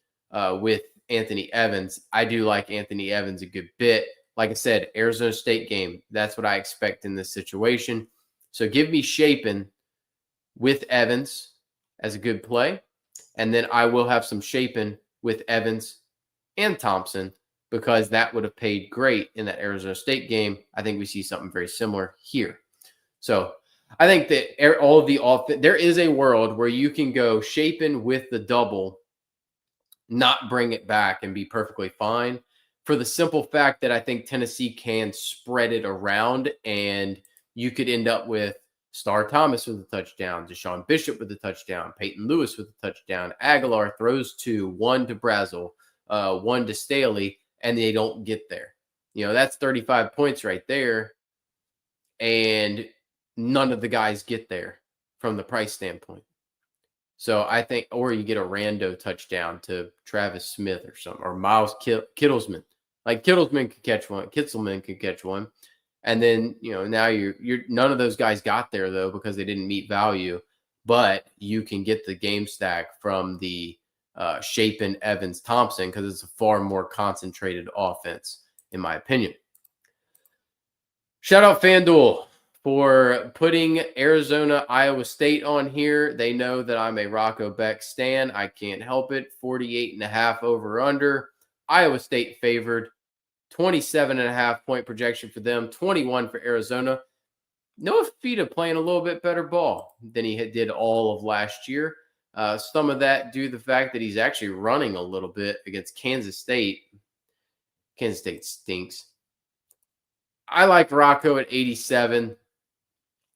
with Anthony Evans. I do like Anthony Evans a good bit. Like I said, Arizona State game, that's what I expect in this situation. So give me Shapen with Evans as a good play. And then I will have some Shapen with Evans and Thompson because that would have paid great in that Arizona State game. I think we see something very similar here. So I think that all of the there is a world where you can go Shapen with the double, not bring it back and be perfectly fine for the simple fact that I think Tennessee can spread it around and you could end up with Star Thomas with a touchdown, Deshaun Bishop with a touchdown, Peyton Lewis with a touchdown, Aguilar throws 2, 1 to Brazzell, 1 to Staley, and they don't get there. That's 35 points right there. And none of the guys get there from the price standpoint. So I think, or you get a rando touchdown to Travis Smith or something, or Miles Kittlesman. Like Kittlesman could catch one, Kitzelman could catch one. And then, now you're none of those guys got there though, because they didn't meet value, but you can get the game stack from the Shapen, Evans, Thompson, because it's a far more concentrated offense, in my opinion. Shout out Fanduel for putting Arizona, Iowa State on here. They know that I'm a Rocco Beck stan. I can't help it. 48.5 over under. Iowa State favored. 27.5 point projection for them. 21 for Arizona. Noah Fita playing a little bit better ball than he did all of last year. Some of that due to the fact that he's actually running a little bit against Kansas State. Kansas State stinks. I like Rocco at 87.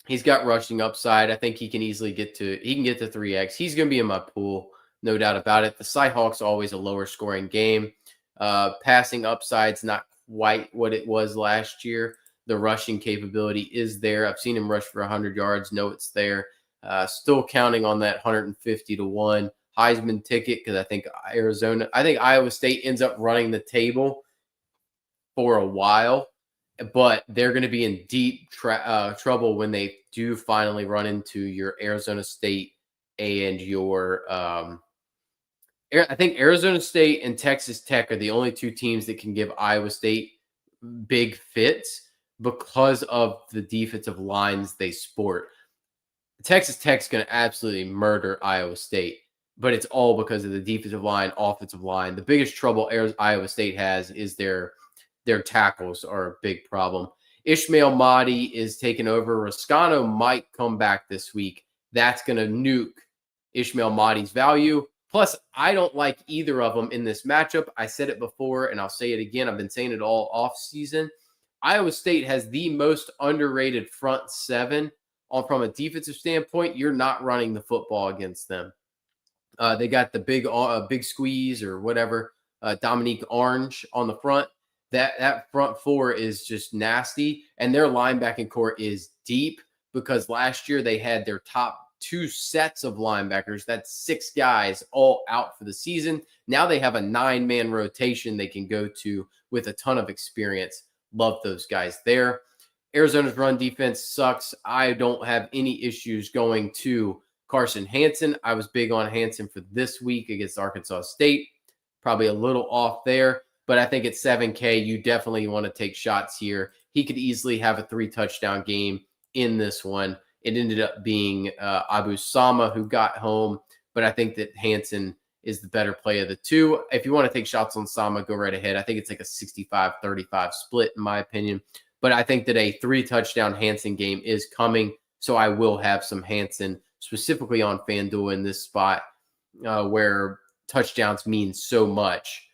He's got rushing upside. I think he can easily get to 3x. He's going to be in my pool, no doubt about it. The Cyhawks always a lower scoring game. Passing upside's not quite what it was last year. The rushing capability is there. I've seen him rush for 100 yards. Know it's there. Still counting on that 150 to 1 Heisman ticket because I think Iowa State ends up running the table for a while. But they're going to be in deep trouble when they do finally run into your Arizona State and your I think Arizona State and Texas Tech are the only 2 teams that can give Iowa State big fits because of the defensive lines they sport. Texas Tech's going to absolutely murder Iowa State, but it's all because of the defensive line, offensive line. The biggest trouble Iowa State has is their tackles are a big problem. Ishmael Mahdi is taking over. Rascano might come back this week. That's going to nuke Ishmael Mahdi's value. Plus, I don't like either of them in this matchup. I said it before, and I'll say it again. I've been saying it all off season. Iowa State has the most underrated front 7. From a defensive standpoint, you're not running the football against them. They got the big squeeze or whatever, Dominique Orange on the front. that front four is just nasty, and their linebacking core is deep because last year they had their top two sets of linebackers. That's 6 guys all out for the season. Now they have a 9-man rotation they can go to with a ton of experience. Love those guys there. Arizona's run defense sucks. I don't have any issues going to Carson Hansen. I was big on Hansen for this week against Arkansas State. Probably a little off there, but I think at 7K, you definitely want to take shots here. He could easily have a 3-touchdown game in this one. It ended up being Abu Sama who got home, but I think that Hansen is the better play of the two. If you want to take shots on Sama, go right ahead. I think it's like a 65-35 split in my opinion, but I think that a 3-touchdown Hansen game is coming, so I will have some Hansen specifically on FanDuel in this spot where touchdowns mean so much.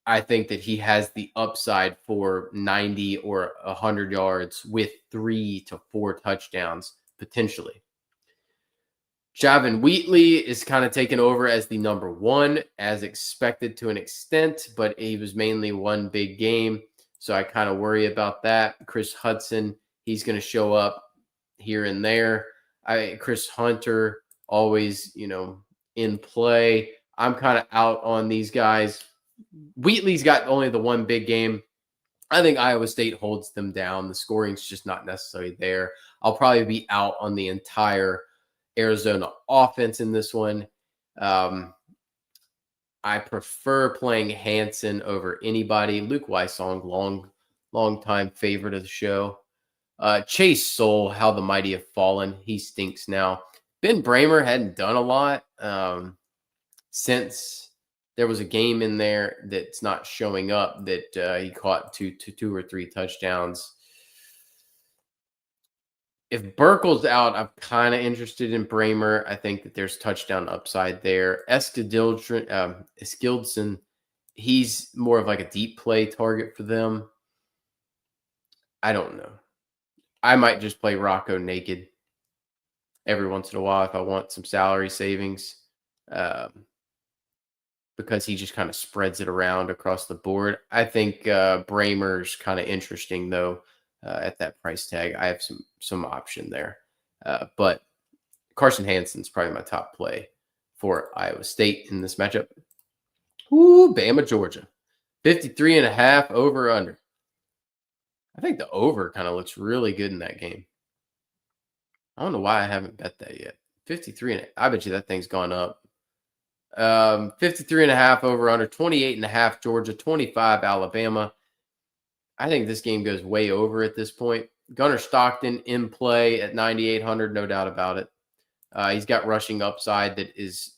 I think that he has the upside for 90 or 100 yards with 3 to 4 touchdowns potentially. Javon Wheatley is kind of taken over as the number 1 as expected to an extent, but he was mainly one big game. So I kind of worry about that. Chris Hudson, he's going to show up here and there. Chris Hunter, always, in play. I'm kind of out on these guys. Wheatley's got only the one big game. I think Iowa State holds them down. The scoring's just not necessarily there. I'll probably be out on the entire Arizona offense in this one. I prefer playing Hansen over anybody. Luke Weissong, long time favorite of the show. Chase Soul, how the mighty have fallen. He stinks now. Ben Bramer hadn't done a lot since there was a game in there that's not showing up that he caught two or three touchdowns. If Burkle's out, I'm kind of interested in Bramer. I think that there's touchdown upside there. Eskildson, he's more of like a deep play target for them. I don't know. I might just play Rocco naked every once in a while if I want some salary savings, because he just kind of spreads it around across the board. I think Bramer's kind of interesting, though, at that price tag. I have some option there. But Carson Hansen's probably my top play for Iowa State in this matchup. Ooh, Bama, Georgia. 53.5 over under. I think the over kind of looks really good in that game. I don't know why I haven't bet that yet. 53, I bet you that thing's gone up. 53.5 over under, 28.5 Georgia, 25 Alabama. I think this game goes way over at this point. Gunnar Stockton in play at 9,800, no doubt about it. He's got rushing upside that is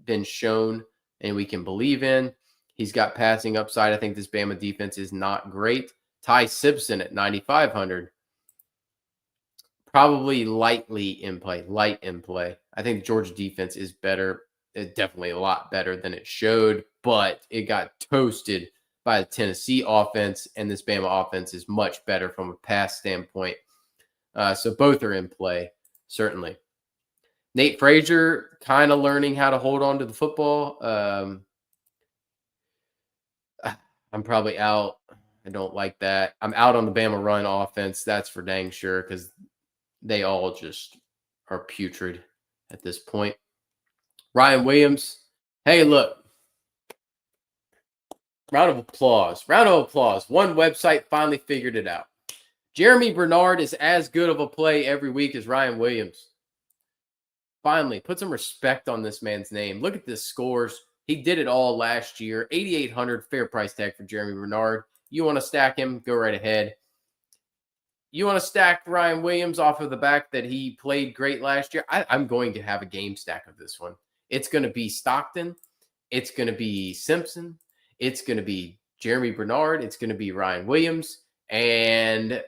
been shown and we can believe in. He's got passing upside. I think this Bama defense is not great. Ty Simpson at 9,500. Probably light in play. I think the Georgia defense is better. It's definitely a lot better than it showed, but it got toasted by the Tennessee offense, and this Bama offense is much better from a pass standpoint. So both are in play, certainly. Nate Frazier kind of learning how to hold on to the football. I'm probably out. I don't like that. I'm out on the Bama run offense. That's for dang sure, because they all just are putrid at this point. Ryan Williams. Hey, look. Round of applause. One website finally figured it out. Jeremy Bernard is as good of a play every week as Ryan Williams. Finally, put some respect on this man's name. Look at the scores. He did it all last year. 8,800 fair price tag for Jeremy Bernard. You want to stack him? Go right ahead. You want to stack Ryan Williams off of the back that he played great last year? I'm going to have a game stack of this one. It's going to be Stockton. It's going to be Simpson. It's going to be Jeremy Bernard. It's going to be Ryan Williams. And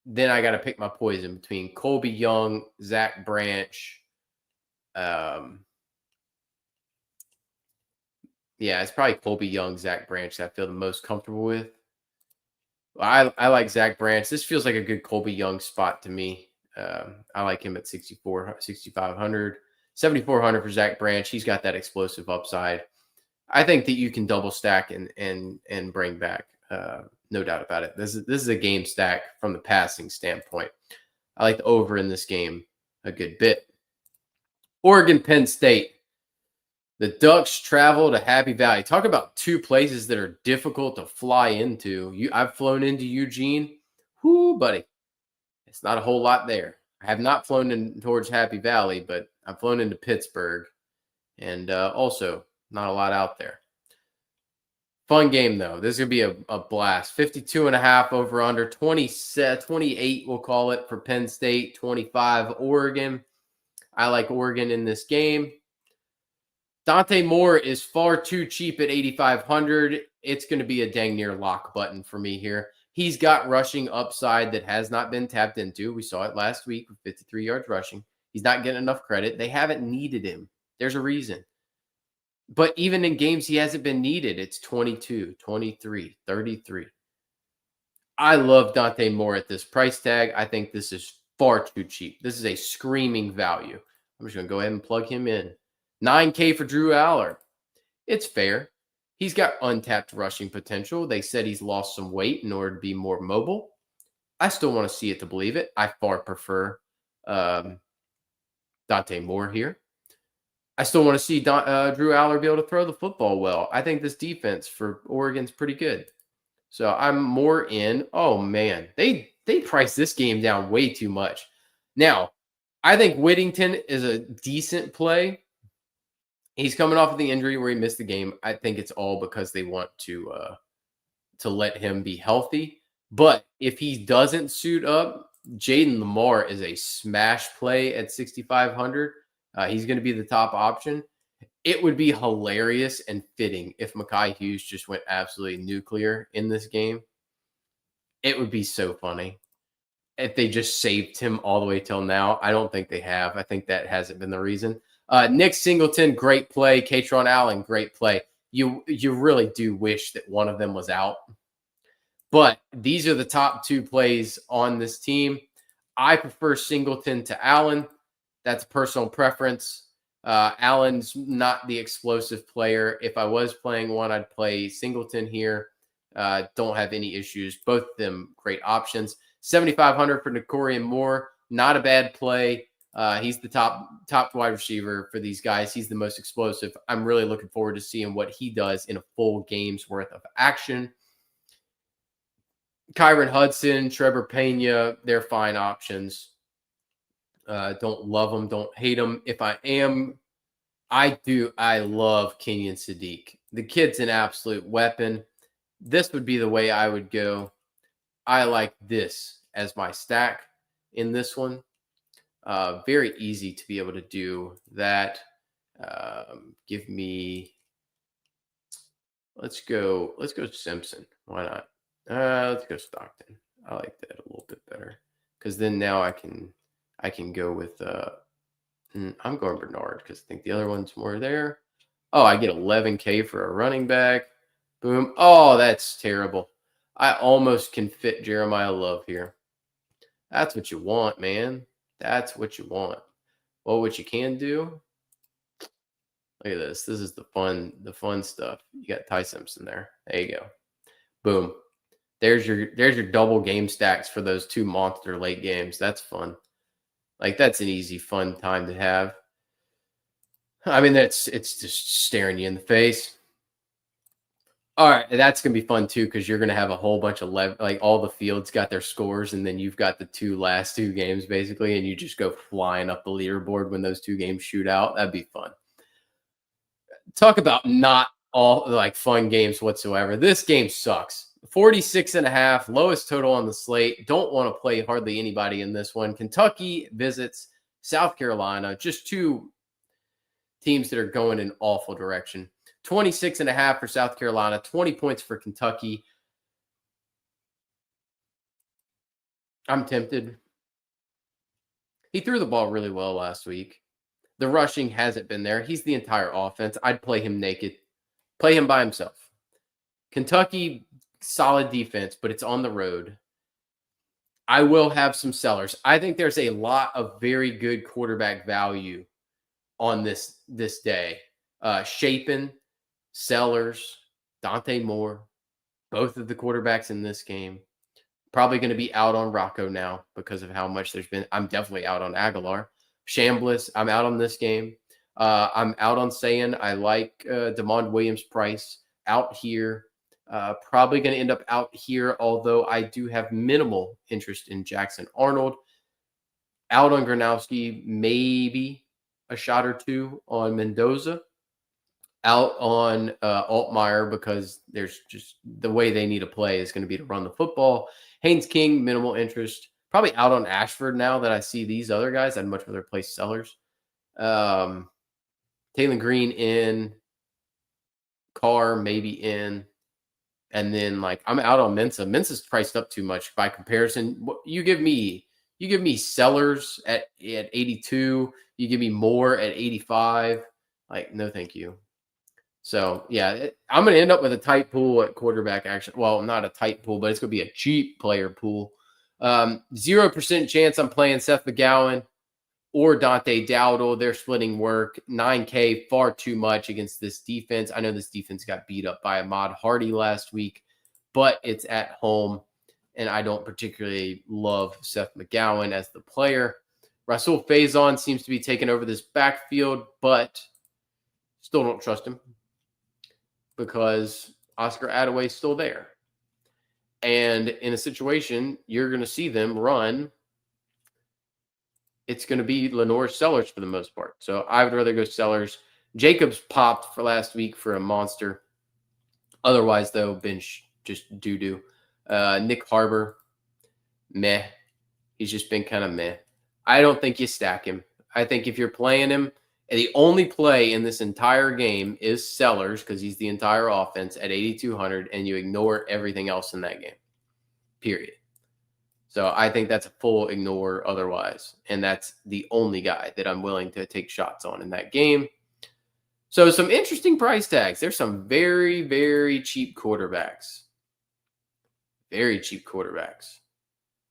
then I got to pick my poison between Colby Young, Zach Branch. Yeah, it's probably Colby Young, Zach Branch that I feel the most comfortable with. I like Zach Branch. This feels like a good Colby Young spot to me. I like him at 6,500, 7,400 for Zach Branch. He's got that explosive upside. I think that you can double stack and bring back No doubt about it. This is a game stack from the passing standpoint. I like the over in this game a good bit. Oregon, Penn State. The Ducks travel to Happy Valley. Talk about two places that are difficult to fly into. I've flown into Eugene. Whoo, buddy. It's not a whole lot there. I have not flown in towards Happy Valley, but I've flown into Pittsburgh. And also, not a lot out there. Fun game, though. This is going to be a blast. 52.5 over under. 28, we'll call it, for Penn State. 25, Oregon. I like Oregon in this game. Dante Moore is far too cheap at 8,500. It's going to be a dang near lock button for me here. He's got rushing upside that has not been tapped into. We saw it last week with 53 yards rushing. He's not getting enough credit. They haven't needed him. There's a reason. But even in games he hasn't been needed, it's 22, 23, 33. I love Dante Moore at this price tag. I think this is far too cheap. This is a screaming value. I'm just going to go ahead and plug him in. $9K for Drew Aller. It's fair. He's got untapped rushing potential. They said he's lost some weight in order to be more mobile. I still want to see it to believe it. I far prefer Dante Moore here. I still want to see Drew Aller be able to throw the football well. I think this defense for Oregon's pretty good. So I'm more in. Oh, man. They priced this game down way too much. Now, I think Whittington is a decent play. He's coming off of the injury where he missed the game. I think it's all because they want to let him be healthy. But if he doesn't suit up, Jaden Lamar is a smash play at 6,500. He's going to be the top option. It would be hilarious and fitting if Mekhi Hughes just went absolutely nuclear in this game. It would be so funny if they just saved him all the way till now. I don't think they have. I think that hasn't been the reason. Nick Singleton, great play. Katron Allen, great play. You really do wish that one of them was out. But these are the top two plays on this team. I prefer Singleton to Allen. That's personal preference. Allen's not the explosive player. If I was playing one, I'd play Singleton here. Don't have any issues. Both of them great options. 7,500 for Nicorian Moore. Not a bad play. He's the top wide receiver for these guys. He's the most explosive. I'm really looking forward to seeing what he does in a full game's worth of action. Kyron Hudson, Trevor Pena, they're fine options. Don't love them, don't hate them. If I am, I love Kenyon Sadiq. The kid's an absolute weapon. This would be the way I would go. I like this as my stack in this one. Very easy to be able to do that. Give me, let's go Simpson. Why not? Let's go Stockton. I like that a little bit better because then now I can go with I'm going Bernard because I think the other one's more there. Oh, I get 11K for a running back. Boom. Oh, that's terrible. I almost can fit Jeremiah Love here. That's what you want, man. That's what you want. Well, what you can do. Look at this. This is the fun stuff. You got Ty Simpson there. There you go. Boom. There's your double game stacks for those two monster late games. That's fun. Like that's an easy, fun time to have. I mean, it's just staring you in the face. All right, that's gonna be fun too because you're gonna have a whole bunch of like all the fields got their scores, and then you've got the last two games basically, and you just go flying up the leaderboard when those two games shoot out. That'd be fun. Talk about not all like fun games whatsoever. This game sucks. 46.5, lowest total on the slate. Don't want to play hardly anybody in this one. Kentucky visits South Carolina. Just two teams that are going in awful direction. 26.5 for South Carolina, 20 points for Kentucky. I'm tempted. He threw the ball really well last week. The rushing hasn't been there. He's the entire offense. I'd play him naked. Play him by himself. Kentucky, solid defense, but it's on the road. I will have some sellers. I think there's a lot of very good quarterback value on this day. Shapen, Sellers, Dante Moore. both of the quarterbacks in this game. Probably going to be out on Rocco now because of how much there's been. I'm definitely out on Aguilar. Chambliss, I'm out on this game. I'm out on saying I like DeMond Williams' price out here. Probably going to end up out here, although I do have minimal interest in Jackson Arnold. Out on Gronowski, maybe a shot or two on Mendoza. Out on Altmaier because there's just the way they need to play is going to be to run the football. Haynes King, minimal interest. Probably out on Ashford now that I see these other guys. I'd much rather play Sellers. Taylor Green in. Carr maybe in. And then I'm out on Mensa. Mensa's priced up too much by comparison. You give me Sellers at 82. You give me Moore at 85. No, thank you. So, yeah, I'm going to end up with a tight pool at quarterback, actually. Well, not a tight pool, but it's going to be a cheap player pool. 0% chance I'm playing Seth McGowan or Dante Dowdle. They're splitting work. $9K, far too much against this defense. I know this defense got beat up by Ahmad Hardy last week, but it's at home, and I don't particularly love Seth McGowan as the player. Rasul Faison seems to be taking over this backfield, but still don't trust him, because Oscar Attaway's still there. And in a situation, you're going to see them run. It's going to be Lenore Sellers for the most part. So I would rather go Sellers. Jacobs popped for last week for a monster. Otherwise, though, bench just doo-doo. Nick Harbor, meh. He's just been kind of meh. I don't think you stack him. I think if you're playing him, and the only play in this entire game is Sellers because he's the entire offense at 8,200, and you ignore everything else in that game, period. So I think that's a full ignore otherwise, and that's the only guy that I'm willing to take shots on in that game. So some interesting price tags. There's some very, very cheap quarterbacks. Very cheap quarterbacks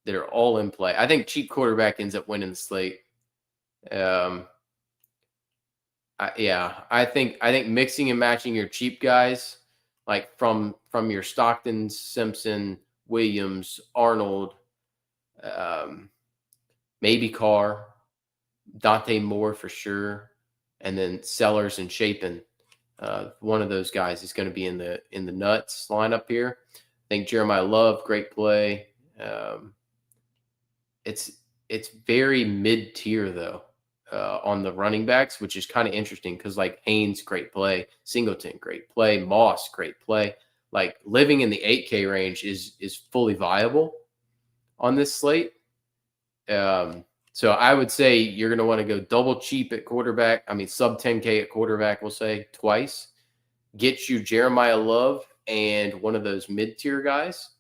that are all in play. I think cheap quarterback ends up winning the slate. I think mixing and matching your cheap guys, from your Stockton, Simpson, Williams, Arnold, maybe Carr, Dante Moore for sure, and then Sellers and Chapin. One of those guys is going to be in the nuts lineup here. I think Jeremiah Love, great play. It's very mid-tier though. On the running backs, which is kind of interesting because Haynes, great play. Singleton, great play. Moss, great play. Living in the 8K range is fully viable on this slate. So I would say you're going to want to go double cheap at quarterback. I mean, sub 10K at quarterback, we'll say twice. Get you Jeremiah Love and one of those mid-tier guys,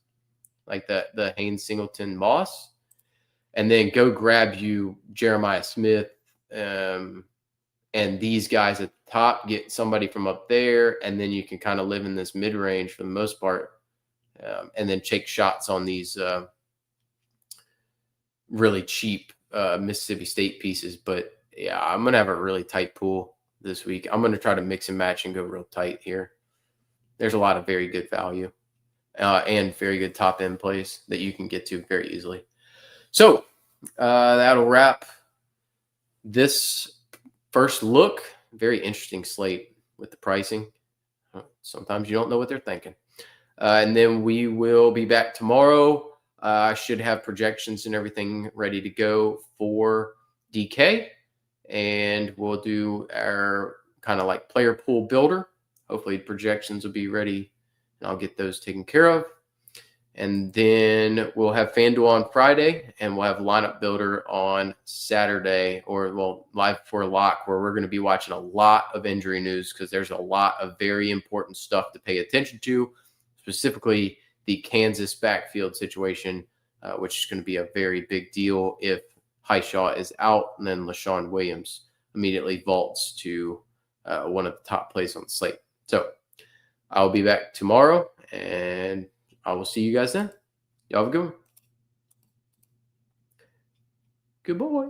like the Haynes, Singleton, Moss. And then go grab you Jeremiah Smith, and these guys at the top, get somebody from up there, and then you can kind of live in this mid-range for the most part, and then take shots on these really cheap Mississippi State pieces. But, yeah, I'm going to have a really tight pool this week. I'm going to try to mix and match and go real tight here. There's a lot of very good value and very good top-end plays that you can get to very easily. So that'll wrap this first look. Very interesting slate with the pricing. Sometimes you don't know what they're thinking. And then we will be back tomorrow. I should have projections and everything ready to go for DK. And we'll do our kind of player pool builder. Hopefully projections will be ready and I'll get those taken care of. And then we'll have Fanduel on Friday, and we'll have lineup builder on Saturday, live for lock, where we're going to be watching a lot of injury news because there's a lot of very important stuff to pay attention to, specifically the Kansas backfield situation, which is going to be a very big deal if Highshaw is out, and then LaShawn Williams immediately vaults to one of the top plays on the slate. So I'll be back tomorrow, and I will see you guys then. Y'all have a good one. Good boy.